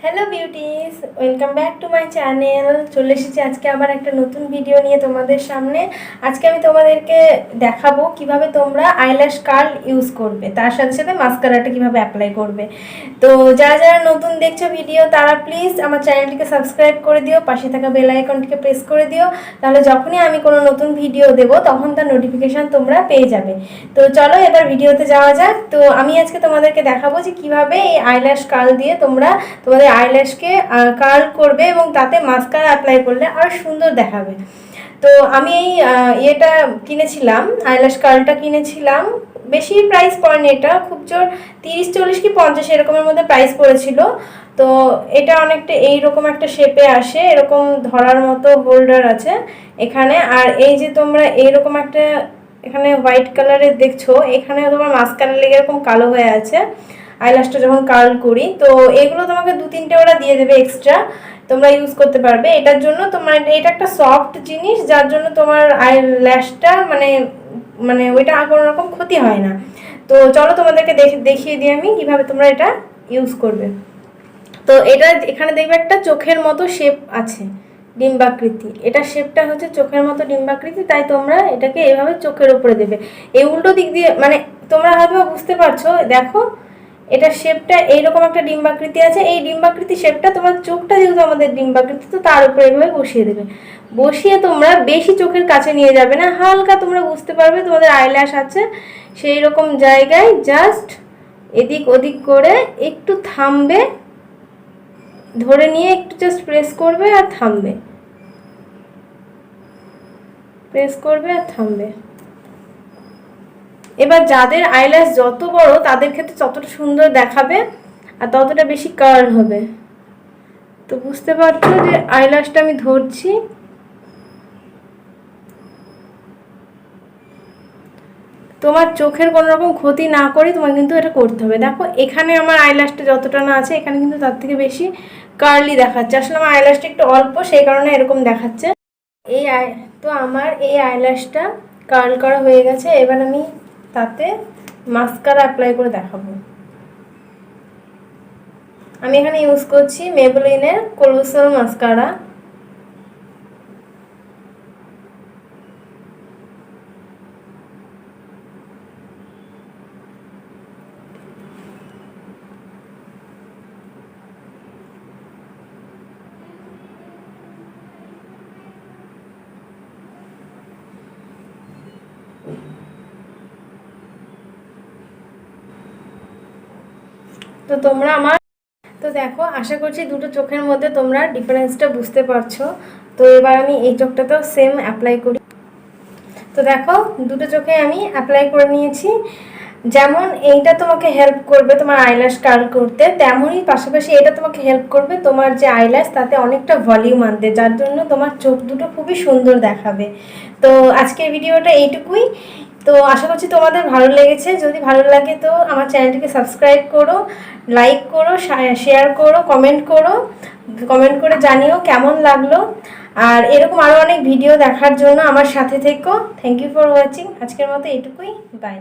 Hello beauties, welcome back to my channel. চলে এসেছি আজকে আবার একটা নতুন ভিডিও নিয়ে তোমাদের সামনে। আজকে আমি তোমাদেরকে দেখাবো কিভাবে তোমরা আইল্যাশ কার্ল ইউজ করবে, তার সাথে সাথে মাস্কারাটা কিভাবে অ্যাপ্লাই করবে। তো যারা যারা নতুন দেখছো ভিডিও, তারা প্লিজ আমার চ্যানেলটিকে সাবস্ক্রাইব করে দিও, পাশে থাকা বেল আইকনটিকে প্রেস করে দিও, তাহলে যখনই আমি কোনো নতুন ভিডিও দেবো তখন তার নোটিফিকেশান তোমরা পেয়ে যাবে। তো চলো এবার ভিডিওতে যাওয়া যাক। তো আমি আজকে তোমাদেরকে দেখাবো যে কিভাবে এই আইল্যাশ কার্ল দিয়ে তোমরা তোমাদের আইল্যাশকে কার্ল করবে এবং তাতে মাস্কারা অ্যাপ্লাই করলে আরও সুন্দর দেখাবে। তো আমি এই ইয়েটা কিনেছিলাম, আইল্যাশ কার্লটা কিনেছিলাম। বেশি প্রাইস পড়েনি, এটা খুব জোর 30-40 কি 50 এরকমের মধ্যে প্রাইস পড়েছিল। তো এটা অনেকটা এইরকম একটা শেপে আসে, এরকম ধরার মতো হোল্ডার আছে এখানে। আর এই যে তোমরা এইরকম একটা এখানে হোয়াইট কালারের দেখছো, এখানে তোমার মাস্কারা লেগে এরকম কালো হয়ে আছে আইল্যাশটা যখন কার্ল করি। তো এগুলো তোমাকে 2-3টে ওরা দিয়ে দেবে এক্সট্রা, তোমরা ইউজ করতে পারবে। এটার জন্য তোমার এটা একটা সফট জিনিস, যার জন্য তোমার আইল্যাশটা মানে মানে ওইটা কোনো রকম ক্ষতি হয় না। তো চলো তোমাদেরকে দেখিয়ে দিই আমি কিভাবে তোমরা এটা ইউজ করবে। তো এটা এখানে দেখবে একটা চোখের মতো শেপ আছে, ডিম্বাকৃতি। এটা শেপটা হচ্ছে চোখের মতো ডিম্বাকৃতি, তাই তোমরা এটাকে এইভাবে চোখের উপরে দেবে। এই উল্টো দিক দিয়ে মানে তোমরা হয়তো বুঝতে পারছো, দেখো এটা শেপটা এইরকম একটা ডিম্বাকৃতি আছে। এই ডিম্বাকৃতি শেপটা তোমার চোখটা যেহেতু আমাদের ডিম্বাকৃতি, তো তার উপরে এভাবে বসিয়ে দেবে। বসিয়ে তোমরা বেশি চোখের কাছে নিয়ে যাবে না, হালকা তোমরা বুঝতে পারবে তোমাদের আইল্যাশ আছে সেই রকম জায়গায় জাস্ট এদিক ওদিক করে একটু থামবে, ধরে নিয়ে একটু জাস্ট প্রেস করবে আর থামবে, প্রেস করবে আর থামবে। এবার যাদের আইল্যাশ যত বড় তাদের ক্ষেত্রে ততটা সুন্দর দেখাবে আর ততটা বেশি কার্ল হবে। তো বুঝতে পারছো যে আইল্যাশটা আমি ধরছি, তোমার চোখের কোনো রকম ক্ষতি না করে তোমার কিন্তু এটা করতে হবে। দেখো এখানে আমার আইল্যাশটা যতটা না আছে, এখানে কিন্তু তার থেকে বেশি কার্লি দেখাচ্ছে। আসলে আমার আইল্যাশটা একটু অল্প, সেই কারণে এরকম দেখাচ্ছে। তো আমার এই আইল্যাশটা কার্ল করা হয়ে গেছে। এবার আমি তাতে মাস্কারা অ্যাপ্লাই করে দেখাবো। আমি এখানে ইউজ করছি মেবলিনের কোলোসাল মাস্কারা। তো তোমরা তো দেখো, আশা করছি দুটো চোখের মধ্যে তোমরা ডিফারেন্সটা বুঝতে পারছো। তো এবার আমি এই চোখটাতেও সেম অ্যাপ্লাই করি। তো দেখো দুটো চোখে আমি অ্যাপ্লাই করে নিয়েছি। যেমন এইটা তোমাকে হেল্প করবে তোমার আইল্যাশ কার্ল করতে, তেমনই পাশাপাশি এটা তোমাকে হেল্প করবে তোমার যে আইল্যাশ তাতে অনেকটা ভলিউম আনতে, যার জন্য তোমার চোখ দুটো খুবই সুন্দর দেখাবে। তো আজকের ভিডিওটা এইটুকুই। তো আশা করছি তোমাদের ভালো লেগেছে। যদি ভালো লাগে তো আমার চ্যানেলটিকে সাবস্ক্রাইব করো, লাইক করো, শেয়ার করো, কমেন্ট করে জানিও কেমন লাগলো। আর এরকম আরও অনেক ভিডিও দেখার জন্য আমার সাথে থেকো। Thank you for watching. আজকের মতো এইটুকুই, বাই।